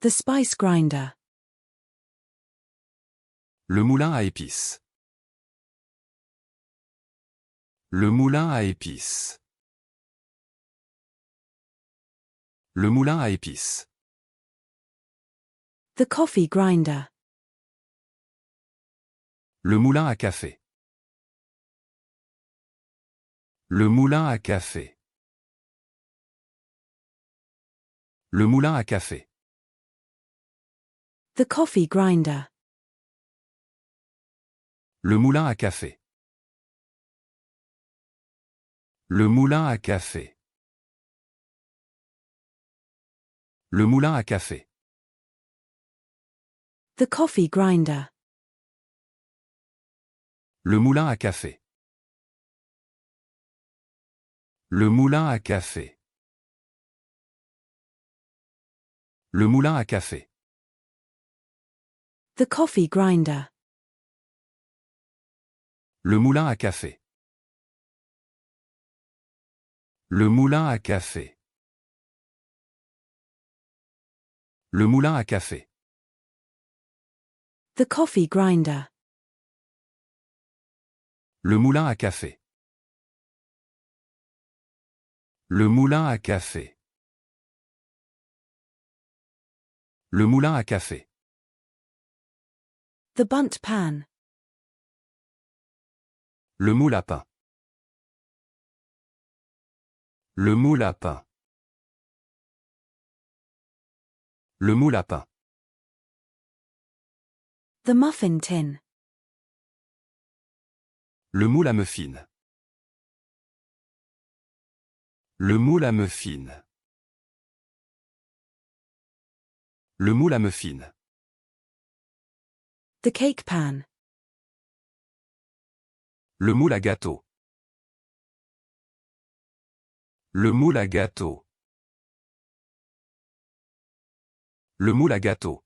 The spice grinder. Le moulin à épices. Le moulin à épices. Le moulin à épices. The coffee grinder. Le moulin à café. Le moulin à café. Le moulin à café. The coffee grinder. Le moulin à café. Le moulin à café. Le moulin à café. The coffee grinder. Le moulin à café. Le moulin à café. Le moulin à café. The coffee grinder. Le moulin à café. Le moulin à café. Le moulin à café. The coffee grinder. Le moulin à café. Le moulin à café. Le moulin à café. The bunt pan. Le moule à pain. Le moule à pain. Le moule à pain. The muffin tin. Le moule à muffins. Le moule à muffins. Le moule à muffins. The cake pan. Le moule à gâteau. Le moule à gâteau. Le moule à gâteau.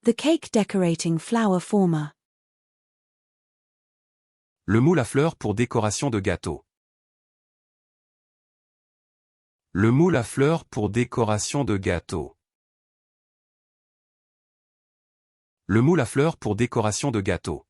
The cake decorating flower former. Le moule à fleurs pour décoration de gâteau. Le moule à fleurs pour décoration de gâteau. Le moule à fleurs pour décoration de gâteau.